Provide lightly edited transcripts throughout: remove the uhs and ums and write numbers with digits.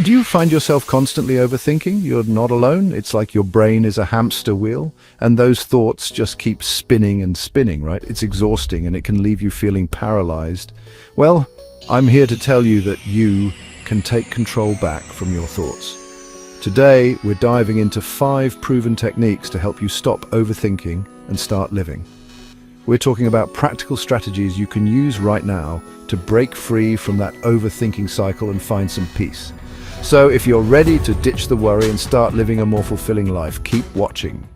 Do you find yourself constantly overthinking? You're not alone. It's like your brain is a hamster wheel, and those thoughts just keep spinning and spinning, right? It's exhausting and it can leave you feeling paralyzed. Well, I'm here to tell you that you can take control back from your thoughts. Today, we're diving into 5 proven techniques to help you stop overthinking and start living. We're talking about practical strategies you can use right now to break free from that overthinking cycle and find some peace. So if you're ready to ditch the worry and start living a more fulfilling life, keep watching.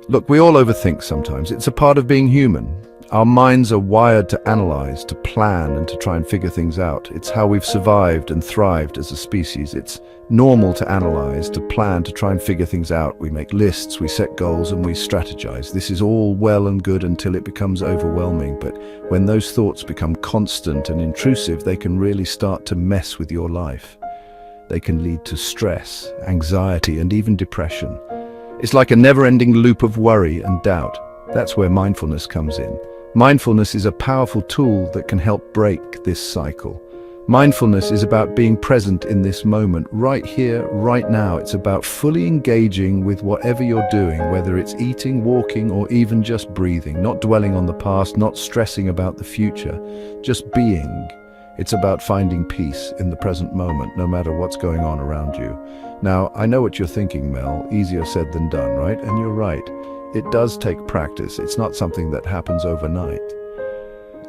Look, we all overthink sometimes. It's a part of being human. Our minds are wired to analyze, to plan, and to try and figure things out. It's how we've survived and thrived as a species. It's normal to analyze, to plan, to try and figure things out. We make lists, we set goals, and we strategize. This is all well and good until it becomes overwhelming. But when those thoughts become constant and intrusive, they can really start to mess with your life. They can lead to stress, anxiety, and even depression. It's like a never-ending loop of worry and doubt. That's where mindfulness comes in. Mindfulness is a powerful tool that can help break this cycle. Mindfulness is about being present in this moment, right here, right now. It's about fully engaging with whatever you're doing, whether it's eating, walking, or even just breathing, not dwelling on the past, not stressing about the future, just being. It's about finding peace in the present moment, no matter what's going on around you. Now, I know what you're thinking, Mel. Easier said than done, right? And you're right. It does take practice. It's not something that happens overnight.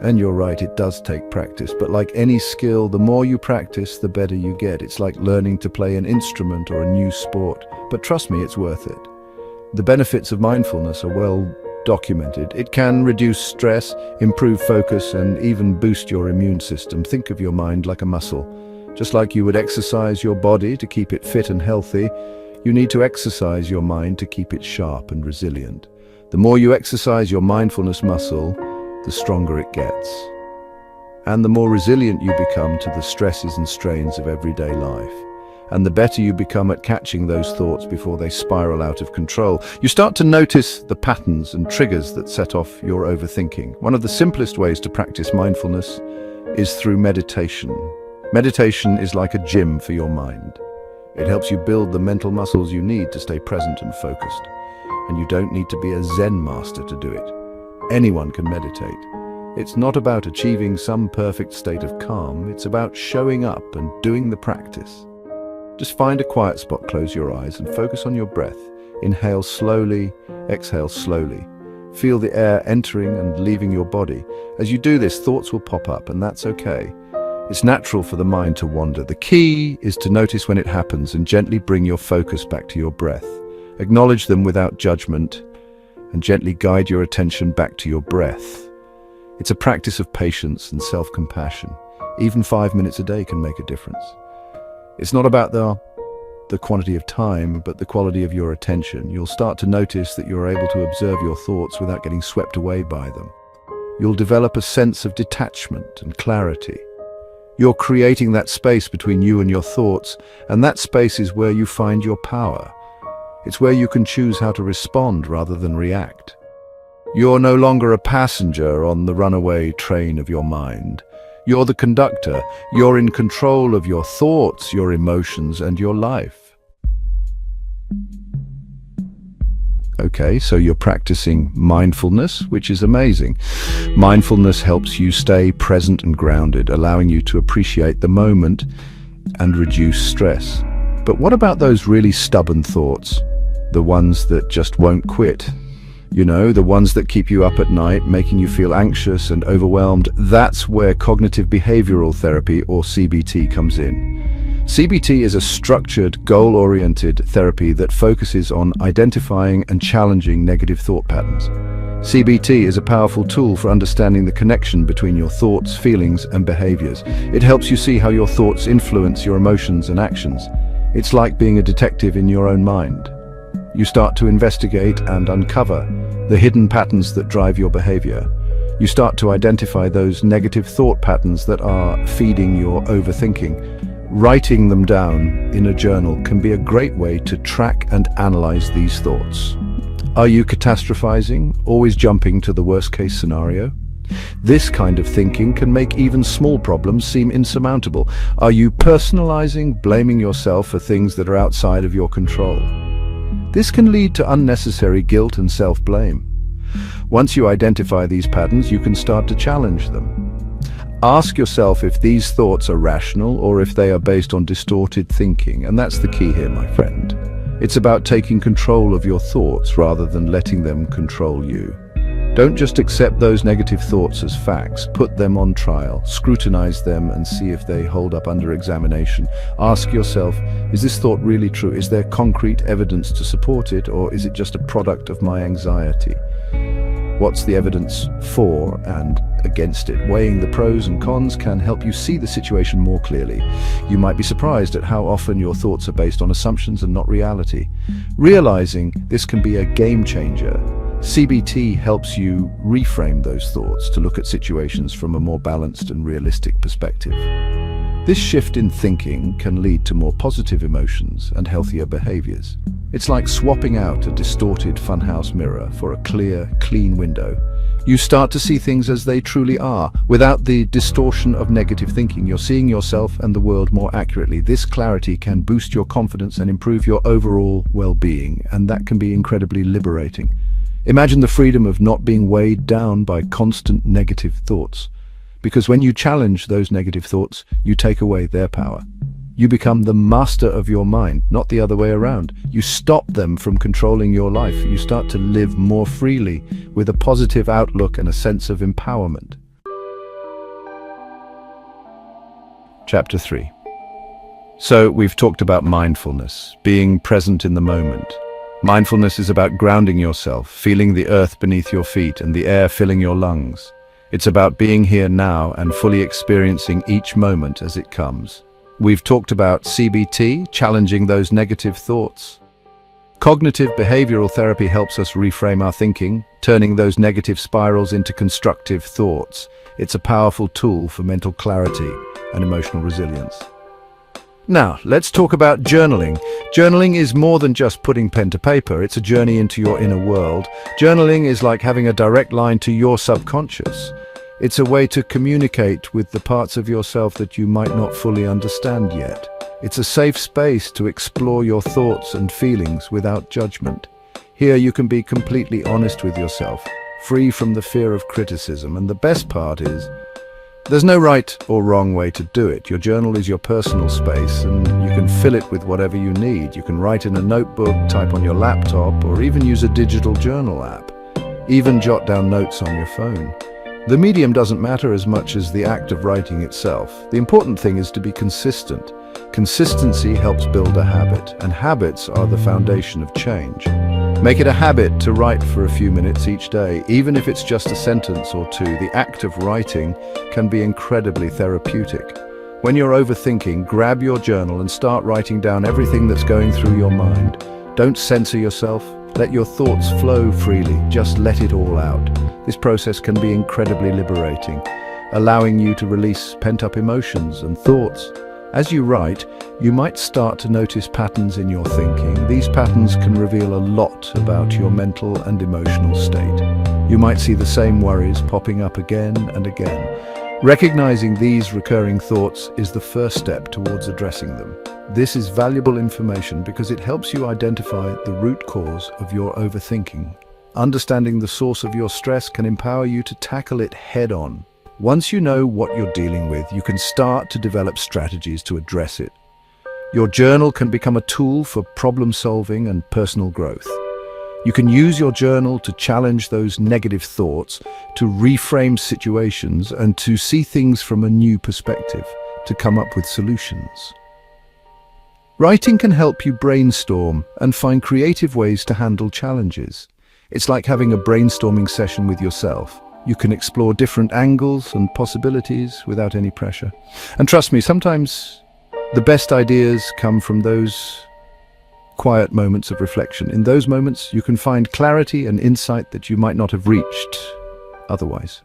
And you're right, it does take practice. But like any skill, the more you practice, the better you get. It's like learning to play an instrument or a new sport. But trust me, it's worth it. The benefits of mindfulness are well documented. It can reduce stress, improve focus, and even boost your immune system. Think of your mind like a muscle. Just like you would exercise your body to keep it fit and healthy, you need to exercise your mind to keep it sharp and resilient. The more you exercise your mindfulness muscle, the stronger it gets. And the more resilient you become to the stresses and strains of everyday life. And the better you become at catching those thoughts before they spiral out of control. You start to notice the patterns and triggers that set off your overthinking. One of the simplest ways to practice mindfulness is through meditation. Meditation is like a gym for your mind. It helps you build the mental muscles you need to stay present and focused. And you don't need to be a Zen master to do it. Anyone can meditate. It's not about achieving some perfect state of calm. It's about showing up and doing the practice. Just find a quiet spot, close your eyes, and focus on your breath. Inhale slowly, exhale slowly. Feel the air entering and leaving your body. As you do this, thoughts will pop up, and that's okay. It's natural for the mind to wander. The key is to notice when it happens and gently bring your focus back to your breath. Acknowledge them without judgment and gently guide your attention back to your breath. It's a practice of patience and self-compassion. Even 5 minutes a day can make a difference. It's not about the quantity of time, but the quality of your attention. You'll start to notice that you're able to observe your thoughts without getting swept away by them. You'll develop a sense of detachment and clarity. You're creating that space between you and your thoughts, and that space is where you find your power. It's where you can choose how to respond rather than react. You're no longer a passenger on the runaway train of your mind. You're the conductor. You're in control of your thoughts, your emotions, and your life. Okay, so you're practicing mindfulness, which is amazing. Mindfulness helps you stay present and grounded, allowing you to appreciate the moment and reduce stress. But what about those really stubborn thoughts? The ones that just won't quit? You know, the ones that keep you up at night, making you feel anxious and overwhelmed. That's where cognitive behavioral therapy, or CBT, comes in. CBT is a structured, goal-oriented therapy that focuses on identifying and challenging negative thought patterns. CBT is a powerful tool for understanding the connection between your thoughts, feelings, and behaviors. It helps you see how your thoughts influence your emotions and actions. It's like being a detective in your own mind. You start to investigate and uncover the hidden patterns that drive your behavior. You start to identify those negative thought patterns that are feeding your overthinking. Writing them down in a journal can be a great way to track and analyze these thoughts. Are you catastrophizing, always jumping to the worst-case scenario? This kind of thinking can make even small problems seem insurmountable. Are you personalizing, blaming yourself for things that are outside of your control? This can lead to unnecessary guilt and self-blame. Once you identify these patterns, you can start to challenge them. Ask yourself if these thoughts are rational or if they are based on distorted thinking, and that's the key here, my friend. It's about taking control of your thoughts rather than letting them control you. Don't just accept those negative thoughts as facts. Put them on trial, scrutinize them, and see if they hold up under examination. Ask yourself, is this thought really true? Is there concrete evidence to support it, or is it just a product of my anxiety? What's the evidence for and against it? Weighing the pros and cons can help you see the situation more clearly. You might be surprised at how often your thoughts are based on assumptions and not reality. Realizing this can be a game changer. CBT helps you reframe those thoughts to look at situations from a more balanced and realistic perspective. This shift in thinking can lead to more positive emotions and healthier behaviors. It's like swapping out a distorted funhouse mirror for a clear, clean window. You start to see things as they truly are, without the distortion of negative thinking. You're seeing yourself and the world more accurately. This clarity can boost your confidence and improve your overall well-being, and that can be incredibly liberating. Imagine the freedom of not being weighed down by constant negative thoughts. Because when you challenge those negative thoughts, you take away their power. You become the master of your mind, not the other way around. You stop them from controlling your life. You start to live more freely, with a positive outlook and a sense of empowerment. Chapter 3. So we've talked about mindfulness, being present in the moment. Mindfulness is about grounding yourself, feeling the earth beneath your feet and the air filling your lungs. It's about being here now and fully experiencing each moment as it comes. We've talked about CBT, challenging those negative thoughts. Cognitive behavioral therapy helps us reframe our thinking, turning those negative spirals into constructive thoughts. It's a powerful tool for mental clarity and emotional resilience. Now, let's talk about journaling. Journaling is more than just putting pen to paper. It's a journey into your inner world. Journaling is like having a direct line to your subconscious. It's a way to communicate with the parts of yourself that you might not fully understand yet. It's a safe space to explore your thoughts and feelings without judgment. Here you can be completely honest with yourself, free from the fear of criticism. And the best part is, there's no right or wrong way to do it. Your journal is your personal space, and you can fill it with whatever you need. You can write in a notebook, type on your laptop, or even use a digital journal app. Even jot down notes on your phone. The medium doesn't matter as much as the act of writing itself. The important thing is to be consistent. Consistency helps build a habit, and habits are the foundation of change. Make it a habit to write for a few minutes each day, even if it's just a sentence or two. The act of writing can be incredibly therapeutic. When you're overthinking, grab your journal and start writing down everything that's going through your mind. Don't censor yourself. Let your thoughts flow freely. Just let it all out. This process can be incredibly liberating, allowing you to release pent-up emotions and thoughts. As you write, you might start to notice patterns in your thinking. These patterns can reveal a lot about your mental and emotional state. You might see the same worries popping up again and again. Recognizing these recurring thoughts is the first step towards addressing them. This is valuable information because it helps you identify the root cause of your overthinking. Understanding the source of your stress can empower you to tackle it head-on. Once you know what you're dealing with, you can start to develop strategies to address it. Your journal can become a tool for problem-solving and personal growth. You can use your journal to challenge those negative thoughts, to reframe situations, and to see things from a new perspective, to come up with solutions. Writing can help you brainstorm and find creative ways to handle challenges. It's like having a brainstorming session with yourself. You can explore different angles and possibilities without any pressure. And trust me, sometimes the best ideas come from those quiet moments of reflection. In those moments, you can find clarity and insight that you might not have reached otherwise.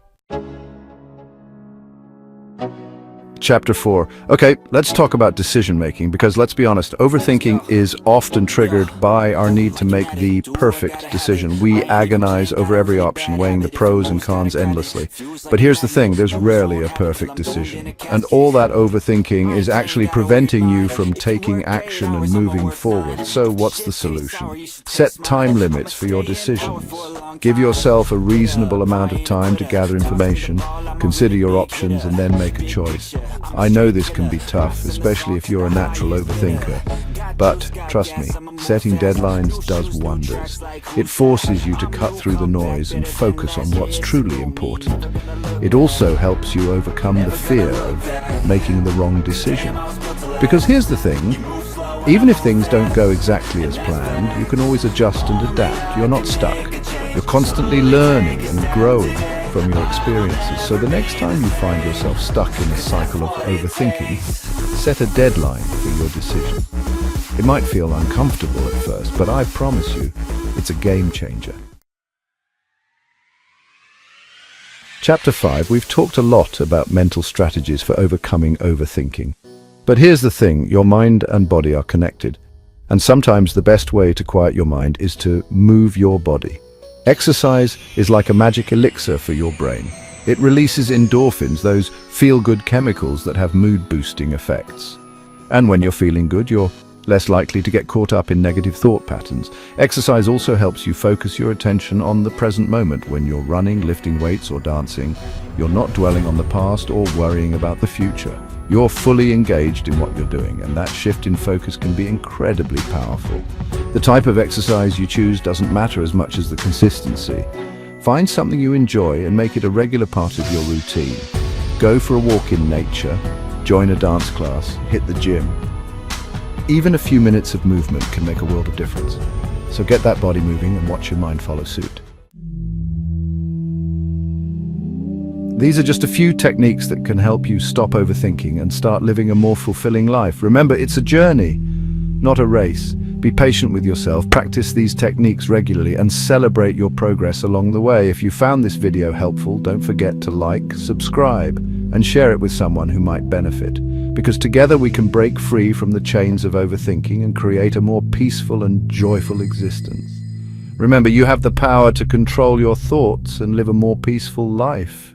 Chapter 4. Okay, let's talk about decision making because let's be honest, overthinking is often triggered by our need to make the perfect decision. We agonize over every option, weighing the pros and cons endlessly. But here's the thing, there's rarely a perfect decision. And all that overthinking is actually preventing you from taking action and moving forward. So what's the solution? Set time limits for your decisions. Give yourself a reasonable amount of time to gather information, consider your options, and then make a choice. I know this can be tough, especially if you're a natural overthinker. But trust me, setting deadlines does wonders. It forces you to cut through the noise and focus on what's truly important. It also helps you overcome the fear of making the wrong decision. Because here's the thing, even if things don't go exactly as planned, you can always adjust and adapt. You're not stuck. You're constantly learning and growing from your experiences. So the next time you find yourself stuck in a cycle of overthinking, set a deadline for your decision. It might feel uncomfortable at first, but I promise you, it's a game changer. Chapter 5, we've talked a lot about mental strategies for overcoming overthinking. But here's the thing, your mind and body are connected. And sometimes the best way to quiet your mind is to move your body. Exercise is like a magic elixir for your brain. It releases endorphins, those feel-good chemicals that have mood-boosting effects. And when you're feeling good, you're less likely to get caught up in negative thought patterns. Exercise also helps you focus your attention on the present moment. When you're running, lifting weights, or dancing, you're not dwelling on the past or worrying about the future. You're fully engaged in what you're doing, and that shift in focus can be incredibly powerful. The type of exercise you choose doesn't matter as much as the consistency. Find something you enjoy and make it a regular part of your routine. Go for a walk in nature, join a dance class, hit the gym. Even a few minutes of movement can make a world of difference. So get that body moving and watch your mind follow suit. These are just a few techniques that can help you stop overthinking and start living a more fulfilling life. Remember, it's a journey, not a race. Be patient with yourself, practice these techniques regularly, and celebrate your progress along the way. If you found this video helpful, don't forget to like, subscribe, and share it with someone who might benefit. Because together we can break free from the chains of overthinking and create a more peaceful and joyful existence. Remember, you have the power to control your thoughts and live a more peaceful life.